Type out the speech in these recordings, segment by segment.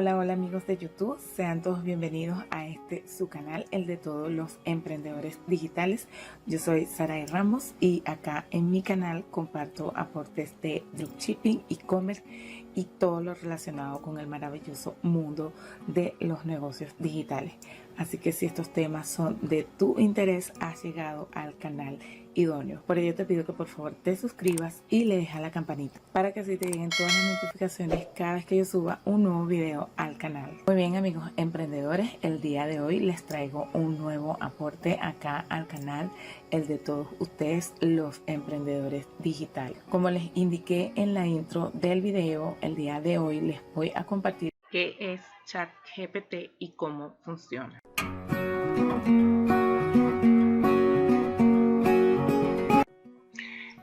Hola amigos de YouTube, sean todos bienvenidos a su canal, el de todos los emprendedores digitales. Yo soy Saray Ramos y acá en mi canal comparto aportes de dropshipping, e-commerce y todo lo relacionado con el maravilloso mundo de los negocios digitales. Así que si estos temas son de tu interés, has llegado al canal idóneo. Por ello te pido que por favor te suscribas y le dejes a la campanita para que así te lleguen todas las notificaciones cada vez que yo suba un nuevo video al canal. Muy bien amigos emprendedores, el día de hoy les traigo un nuevo aporte acá al canal, el de todos ustedes los emprendedores digitales. Como les indiqué en la intro del video, el día de hoy les voy a compartir qué es ChatGPT y cómo funciona.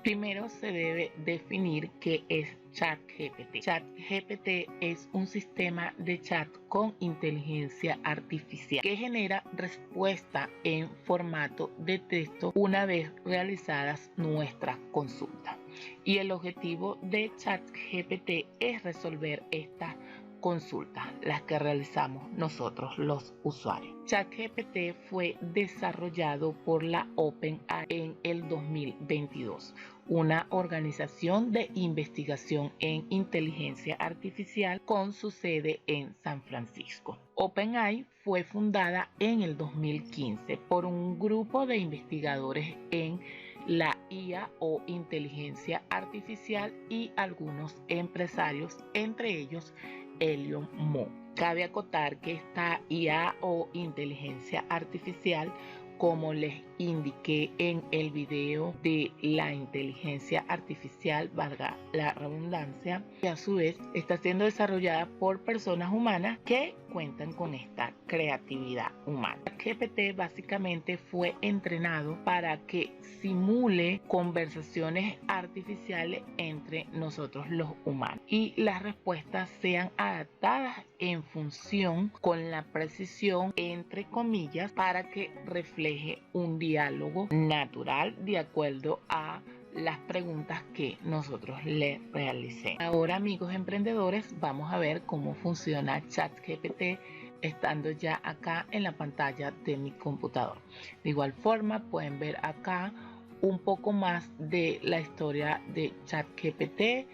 Primero se debe definir qué es ChatGPT. ChatGPT es un sistema de chat con inteligencia artificial que genera respuesta en formato de texto una vez realizadas nuestras consultas. Y el objetivo de ChatGPT es resolver estas consultas, las que realizamos nosotros los usuarios. ChatGPT fue desarrollado por la OpenAI en el 2022, una organización de investigación en inteligencia artificial con su sede en San Francisco. OpenAI fue fundada en el 2015 por un grupo de investigadores en la IA o inteligencia artificial y algunos empresarios, entre ellos Elon Musk. Cabe acotar que esta IA o inteligencia artificial, como les indiqué en el video de la inteligencia artificial, valga la redundancia, que a su vez está siendo desarrollada por personas humanas que cuentan con esta creatividad humana. GPT básicamente fue entrenado para que simule conversaciones artificiales entre nosotros los humanos y las respuestas sean adaptadas en función con la precisión entre comillas para que refleje un diálogo natural de acuerdo a las preguntas que nosotros le realicemos. Ahora amigos emprendedores, vamos a ver cómo funciona ChatGPT estando ya acá en la pantalla de mi computador. De igual forma pueden ver acá un poco más de la historia de ChatGPT,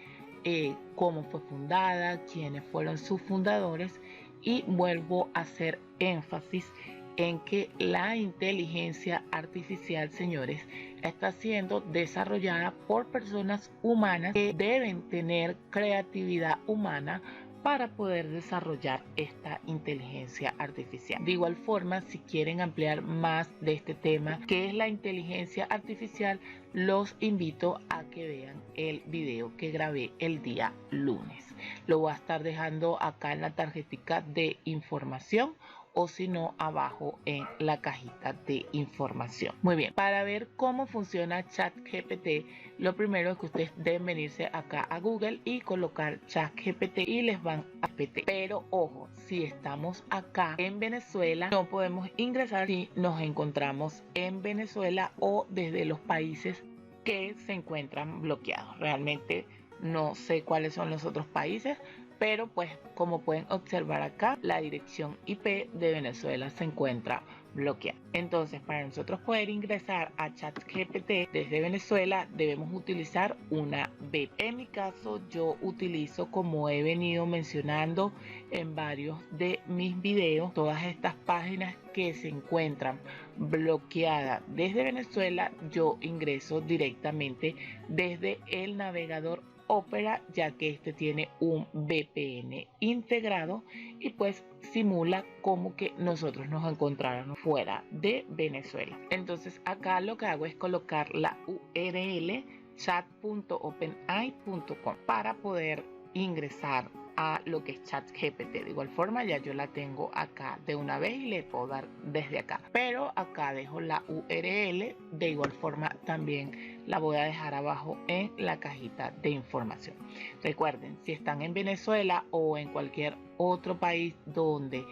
cómo fue fundada, quiénes fueron sus fundadores, y vuelvo a hacer énfasis en que la inteligencia artificial, señores, está siendo desarrollada por personas humanas que deben tener creatividad humana para poder desarrollar esta inteligencia artificial. De igual forma, si quieren ampliar más de este tema, que es la inteligencia artificial, los invito a que vean el video que grabé el día lunes. Lo voy a estar dejando acá en la tarjetita de información, o si no abajo en la cajita de información. Muy bien, para ver cómo funciona ChatGPT, lo primero es que ustedes deben venirse acá a Google y colocar ChatGPT y les van a GPT. Pero ojo, si estamos acá en Venezuela, no podemos ingresar si nos encontramos en Venezuela o desde los países que se encuentran bloqueados. Realmente no sé cuáles son los otros países, pero pues como pueden observar acá, la dirección IP de Venezuela se encuentra bloqueada. Entonces, para nosotros poder ingresar a ChatGPT desde Venezuela, debemos utilizar una VPN. En mi caso, yo utilizo, como he venido mencionando en varios de mis videos, todas estas páginas que se encuentran bloqueadas desde Venezuela, yo ingreso directamente desde el navegador Opera, ya que este tiene un VPN integrado y pues simula como que nosotros nos encontráramos fuera de Venezuela. Entonces acá lo que hago es colocar la URL chat.openai.com para poder ingresar a lo que es ChatGPT. De igual forma ya yo la tengo acá de una vez y le puedo dar desde acá, pero acá dejo la URL. De igual forma también la voy a dejar abajo en la cajita de información. Recuerden, si están en Venezuela o en cualquier otro país donde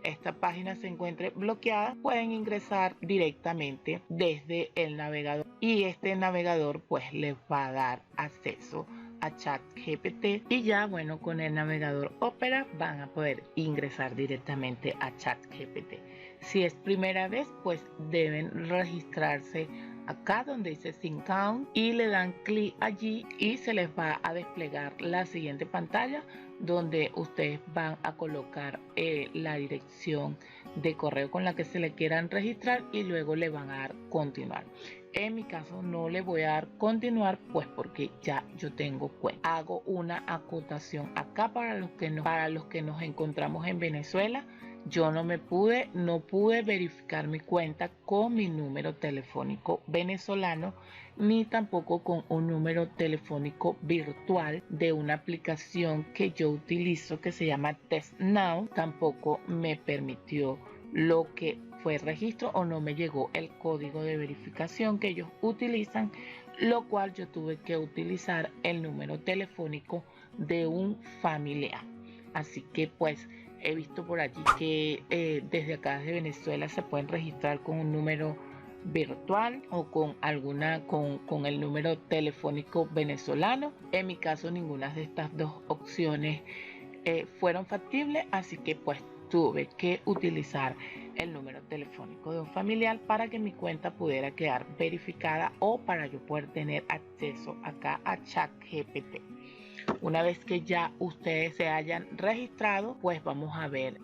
esta página se encuentre bloqueada, pueden ingresar directamente desde el navegador y este navegador pues les va a dar acceso a ChatGPT y ya bueno, con el navegador Opera van a poder ingresar directamente a ChatGPT. Si es primera vez, pues deben registrarse acá donde dice Sync Count y le dan clic allí y se les va a desplegar la siguiente pantalla donde ustedes van a colocar la dirección de correo con la que se le quieran registrar y luego le van a dar continuar. En mi caso no le voy a dar continuar, pues porque ya yo tengo cuenta. Hago una acotación acá para los que nos encontramos en Venezuela. Yo no pude verificar mi cuenta con mi número telefónico venezolano, ni tampoco con un número telefónico virtual de una aplicación que yo utilizo que se llama TestNow. Tampoco me permitió lo que fue registro o no me llegó el código de verificación que ellos utilizan, lo cual yo tuve que utilizar el número telefónico de un familiar. Así que pues he visto por allí que desde acá de Venezuela se pueden registrar con un número virtual o con el número telefónico venezolano. En mi caso ninguna de estas dos opciones fueron factibles, así que pues tuve que utilizar el número telefónico de un familiar para que mi cuenta pudiera quedar verificada o para yo poder tener acceso acá a ChatGPT. Una vez que ya ustedes se hayan registrado, pues vamos a ver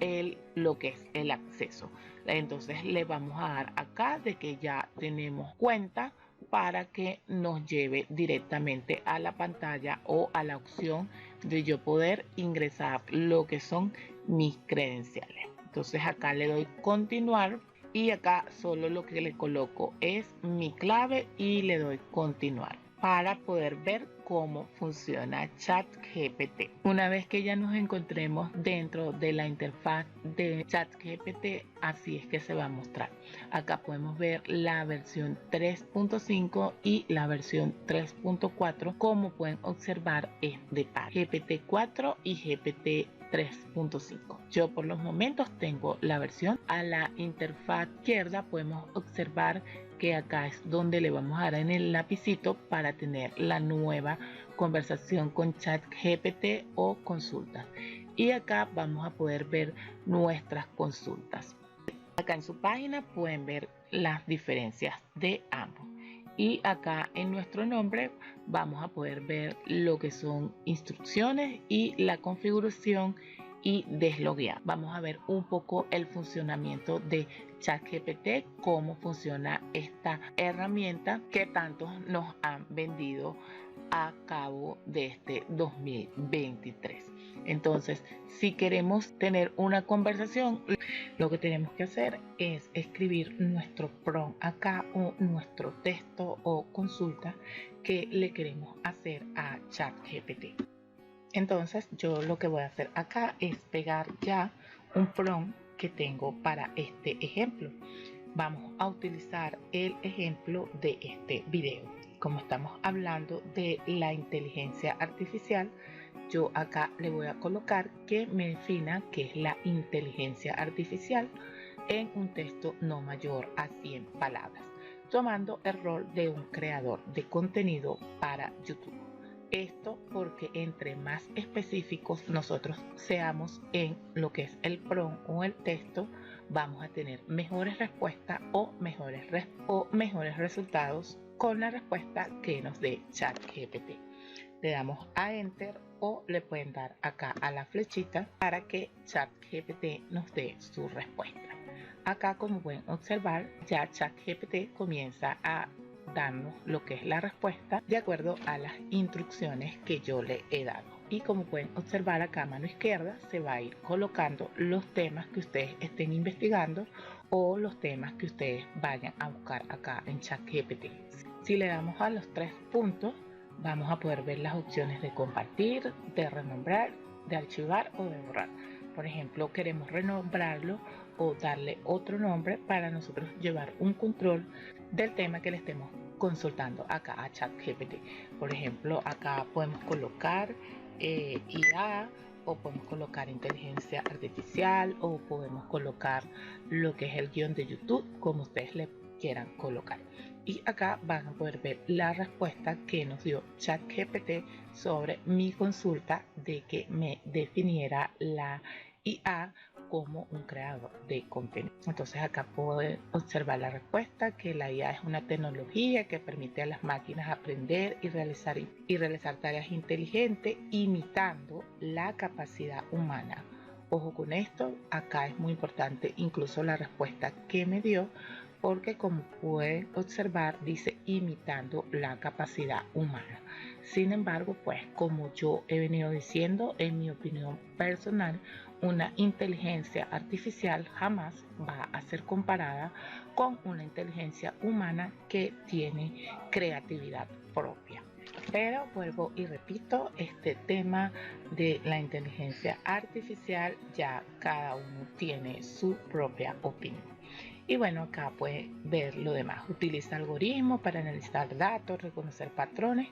lo que es el acceso. Entonces le vamos a dar acá de que ya tenemos cuenta para que nos lleve directamente a la pantalla o a la opción de yo poder ingresar lo que son mis credenciales. Entonces acá le doy continuar y acá solo lo que le coloco es mi clave y le doy continuar para poder ver cómo funciona ChatGPT. Una vez que ya nos encontremos dentro de la interfaz de ChatGPT, así es que se va a mostrar. Acá podemos ver la versión 3.5 y la versión 3.4. Como pueden observar, es de par GPT-4 y GPT 3.5. Yo por los momentos tengo la versión. A la interfaz izquierda podemos observar que acá es donde le vamos a dar en el lapicito para tener la nueva conversación con ChatGPT o consultas. Y acá vamos a poder ver nuestras consultas. Acá en su página pueden ver las diferencias de ambos. Y acá en nuestro nombre vamos a poder ver lo que son instrucciones y la configuración y desloguear. Vamos a ver un poco el funcionamiento de ChatGPT, cómo funciona esta herramienta que tantos nos han vendido a cabo de este 2023. Entonces, si queremos tener una conversación, lo que tenemos que hacer es escribir nuestro prompt acá o nuestro texto o consulta que le queremos hacer a ChatGPT. Entonces yo lo que voy a hacer acá es pegar ya un prompt que tengo para este ejemplo. Vamos a utilizar el ejemplo de este video. Como estamos hablando de la inteligencia artificial, yo acá le voy a colocar que me defina qué es la inteligencia artificial en un texto no mayor a 100 palabras, tomando el rol de un creador de contenido para YouTube. Esto porque entre más específicos nosotros seamos en lo que es el prompt o el texto, vamos a tener mejores respuestas o mejores resultados con la respuesta que nos dé ChatGPT. Le damos a Enter o le pueden dar acá a la flechita para que ChatGPT nos dé su respuesta. Acá, como pueden observar, ya ChatGPT comienza a darnos lo que es la respuesta de acuerdo a las instrucciones que yo le he dado. Y como pueden observar acá a mano izquierda se va a ir colocando los temas que ustedes estén investigando o los temas que ustedes vayan a buscar acá en ChatGPT. Si le damos a los 3 puntos, vamos a poder ver las opciones de compartir, de renombrar, de archivar o de borrar. Por ejemplo, queremos renombrarlo o darle otro nombre para nosotros llevar un control del tema que le estemos consultando acá a ChatGPT. Por ejemplo, acá podemos colocar IA o podemos colocar inteligencia artificial o podemos colocar lo que es el guión de YouTube, como ustedes le quieran colocar. Y acá van a poder ver la respuesta que nos dio ChatGPT sobre mi consulta de que me definiera la IA como un creador de contenido. Entonces acá pueden observar la respuesta, que la IA es una tecnología que permite a las máquinas aprender y realizar tareas inteligentes imitando la capacidad humana. Ojo con esto, acá es muy importante incluso la respuesta que me dio, porque como pueden observar dice imitando la capacidad humana. Sin embargo, pues como yo he venido diciendo, en mi opinión personal, una inteligencia artificial jamás va a ser comparada con una inteligencia humana que tiene creatividad propia. Pero vuelvo y repito, este tema de la inteligencia artificial ya cada uno tiene su propia opinión. Y bueno, acá puede ver lo demás. Utiliza algoritmos para analizar datos, reconocer patrones,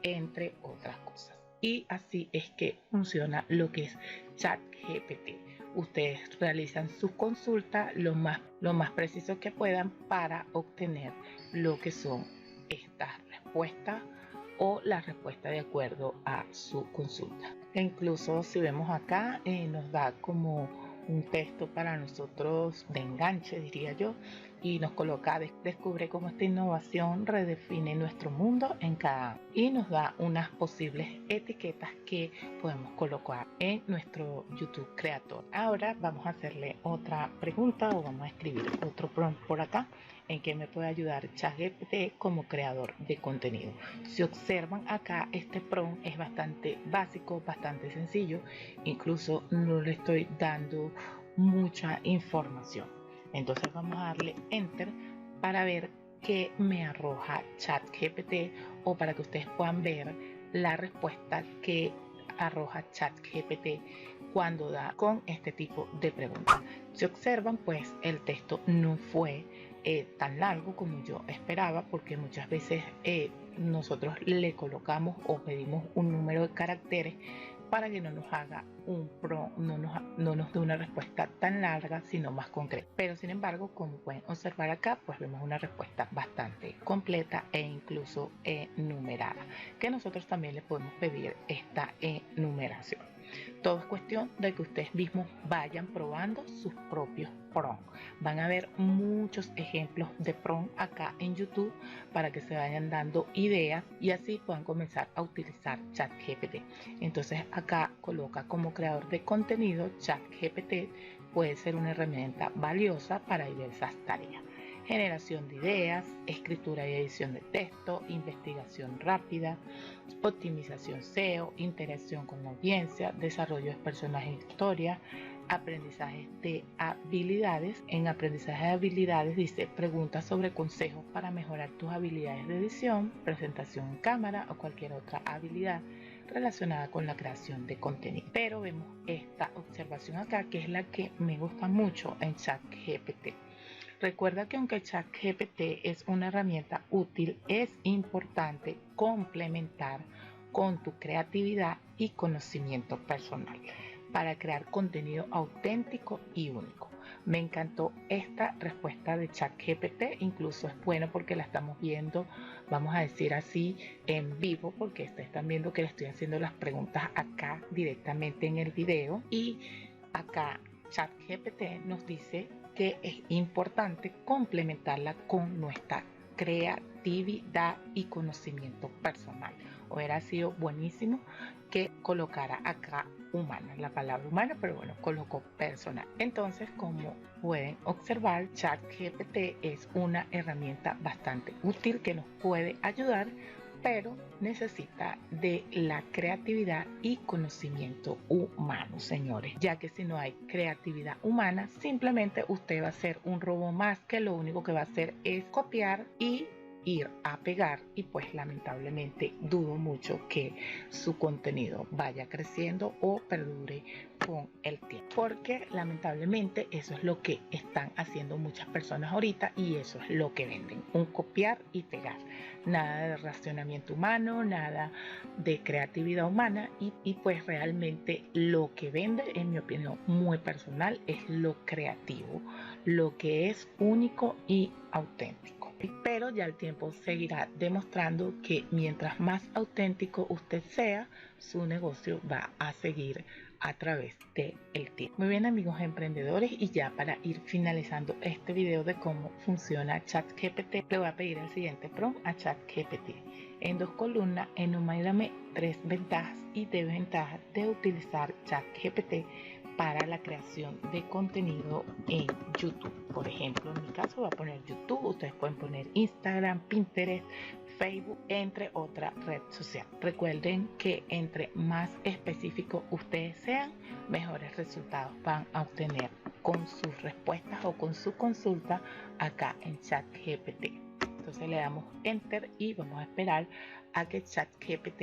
entre otras cosas. Y así es que funciona lo que es ChatGPT. Ustedes realizan sus consultas lo más preciso que puedan para obtener lo que son estas respuestas o la respuesta de acuerdo a su consulta. E incluso si vemos acá, nos da como un texto para nosotros de enganche, diría yo, y nos coloca, descubre cómo esta innovación redefine nuestro mundo en cada año, y nos da unas posibles etiquetas que podemos colocar en nuestro YouTube Creator. Ahora vamos a hacerle otra pregunta o vamos a escribir otro prompt por acá en que me puede ayudar ChatGPT como creador de contenido. Si observan acá, este prompt es bastante básico, bastante sencillo, incluso no le estoy dando mucha información. Entonces vamos a darle enter para ver qué me arroja ChatGPT o para que ustedes puedan ver la respuesta que arroja ChatGPT cuando da con este tipo de preguntas. Si observan, pues el texto no fue tan largo como yo esperaba, porque muchas veces nosotros le colocamos o pedimos un número de caracteres para que no nos haga no nos dé una respuesta tan larga, sino más concreta. Pero sin embargo, como pueden observar acá, pues vemos una respuesta bastante completa e incluso enumerada, que nosotros también le podemos pedir esta enumeración. Todo es cuestión de que ustedes mismos vayan probando sus propios prompts. Van a ver muchos ejemplos de prompt acá en YouTube para que se vayan dando ideas y así puedan comenzar a utilizar ChatGPT. Entonces acá coloca como creador de contenido, ChatGPT puede ser una herramienta valiosa para diversas tareas. Generación de ideas, escritura y edición de texto, investigación rápida, optimización SEO, interacción con la audiencia, desarrollo de personajes e historia, aprendizaje de habilidades. En aprendizaje de habilidades dice preguntas sobre consejos para mejorar tus habilidades de edición, presentación en cámara o cualquier otra habilidad relacionada con la creación de contenido. Pero vemos esta observación acá, que es la que me gusta mucho en ChatGPT. Recuerda que aunque ChatGPT es una herramienta útil, es importante complementar con tu creatividad y conocimiento personal para crear contenido auténtico y único. Me encantó esta respuesta de ChatGPT, incluso es bueno porque la estamos viendo, vamos a decir así, en vivo, porque están viendo que le estoy haciendo las preguntas acá directamente en el video, y acá ChatGPT nos dice que es importante complementarla con nuestra creatividad y conocimiento personal. Hubiera sido buenísimo que colocara acá humana, la palabra humana, pero bueno, colocó personal. Entonces, como pueden observar, ChatGPT es una herramienta bastante útil que nos puede ayudar, pero necesita de la creatividad y conocimiento humano, señores, ya que si no hay creatividad humana, simplemente usted va a ser un robot más que lo único que va a hacer es copiar y ir a pegar, y pues lamentablemente dudo mucho que su contenido vaya creciendo o perdure con el tiempo, porque lamentablemente eso es lo que están haciendo muchas personas ahorita y eso es lo que venden, un copiar y pegar. Nada de racionamiento humano, nada de creatividad humana, y pues realmente lo que vende, en mi opinión muy personal, es lo creativo, lo que es único y auténtico. pero ya el tiempo seguirá demostrando que mientras más auténtico usted sea, su negocio va a seguir a través del tiempo. Muy bien, amigos emprendedores, y ya para ir finalizando este video de cómo funciona ChatGPT, le voy a pedir el siguiente prompt a ChatGPT. En 2 columnas, enumérame 3 ventajas y desventajas de utilizar ChatGPT para la creación de contenido en YouTube. Por ejemplo, en mi caso voy a poner YouTube, ustedes pueden poner Instagram, Pinterest, Facebook, entre otra red social. Recuerden que entre más específicos ustedes sean, mejores resultados van a obtener con sus respuestas o con su consulta acá en ChatGPT. Entonces le damos Enter y vamos a esperar a que ChatGPT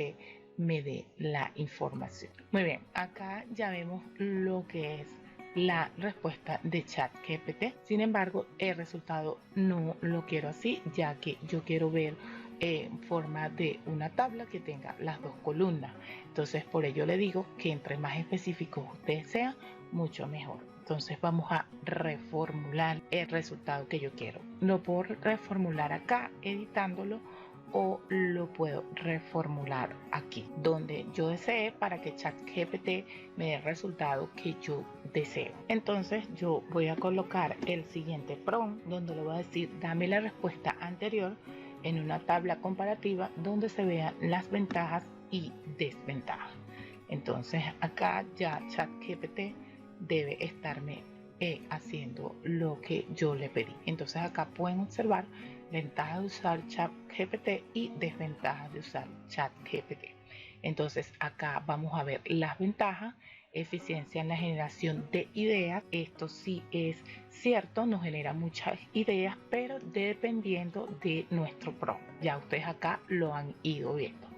me dé la información. Muy bien, acá ya vemos lo que es la respuesta de ChatGPT. Sin embargo, el resultado no lo quiero así, ya que yo quiero ver en forma de una tabla que tenga las 2 columnas. Entonces, por ello le digo que entre más específicos ustedes sean, mucho mejor. Entonces vamos a reformular el resultado que yo quiero. Lo puedo reformular acá editándolo, o lo puedo reformular aquí donde yo desee para que ChatGPT me dé el resultado que yo deseo. Entonces yo voy a colocar el siguiente prompt donde le voy a decir dame la respuesta anterior en una tabla comparativa donde se vean las ventajas y desventajas. Entonces acá ya ChatGPT debe estarme haciendo lo que yo le pedí. Entonces acá pueden observar ventajas de usar ChatGPT y desventajas de usar ChatGPT. Entonces acá vamos a ver las ventajas: eficiencia en la generación de ideas. Esto sí es cierto, nos genera muchas ideas, pero dependiendo de nuestro prompt. Ya ustedes acá lo han ido viendo.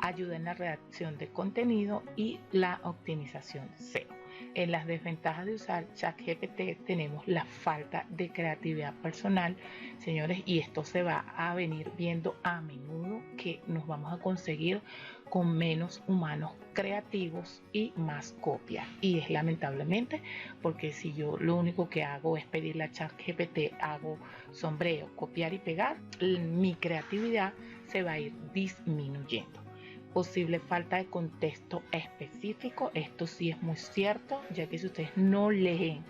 Ayuda en la redacción de contenido y la optimización de SEO. En las desventajas de usar ChatGPT tenemos la falta de creatividad personal, señores, y esto se va a venir viendo a menudo, que nos vamos a conseguir con menos humanos creativos y más copias. Y es lamentablemente porque si yo lo único que hago es pedirle a ChatGPT, hago sombreo, copiar y pegar, mi creatividad se va a ir disminuyendo. Posible falta de contexto específico. Esto sí es muy cierto, ya que si ustedes no leen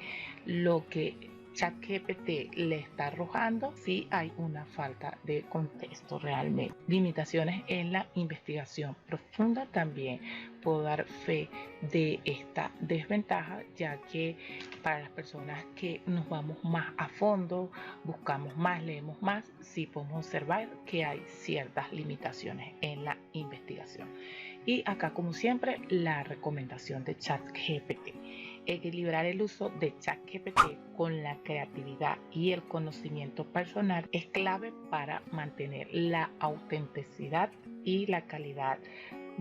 lo que ChatGPT le está arrojando, sí hay una falta de contexto realmente. Limitaciones en la investigación profunda. También puedo dar fe de esta desventaja, ya que para las personas que nos vamos más a fondo, buscamos más, leemos más, sí podemos observar que hay ciertas limitaciones en la investigación. Y acá, como siempre, la recomendación de ChatGPT: equilibrar el uso de ChatGPT con la creatividad y el conocimiento personal es clave para mantener la autenticidad y la calidad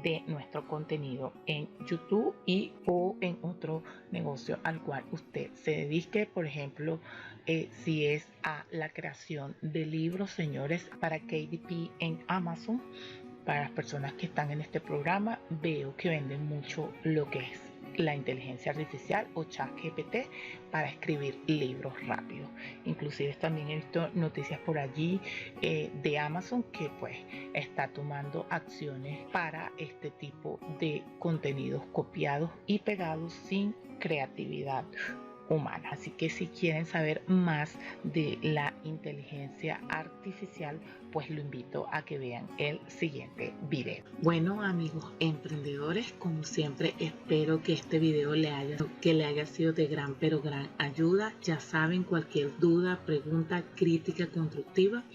de nuestro contenido en YouTube y o en otro negocio al cual usted se dedique. Por ejemplo, si es a la creación de libros, señores, para KDP en Amazon, para las personas que están en este programa, veo que venden mucho lo que es la inteligencia artificial o ChatGPT para escribir libros rápidos. Inclusive también he visto noticias por allí de Amazon que pues está tomando acciones para este tipo de contenidos copiados y pegados sin creatividad humana. Así que si quieren saber más de la inteligencia artificial, pues lo invito a que vean el siguiente video. Bueno, amigos emprendedores, como siempre espero que este video le haya sido de gran ayuda. Ya saben, cualquier duda, pregunta, crítica constructiva,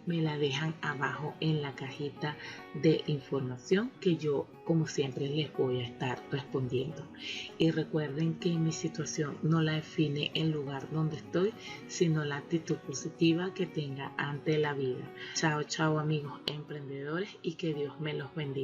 me la dejan abajo en la cajita de información, que yo como siempre les voy a estar respondiendo. Y recuerden que mi situación no la define el lugar donde estoy, sino la actitud positiva que tenga ante la vida. Chao, chao, amigos emprendedores, y que Dios me los bendiga.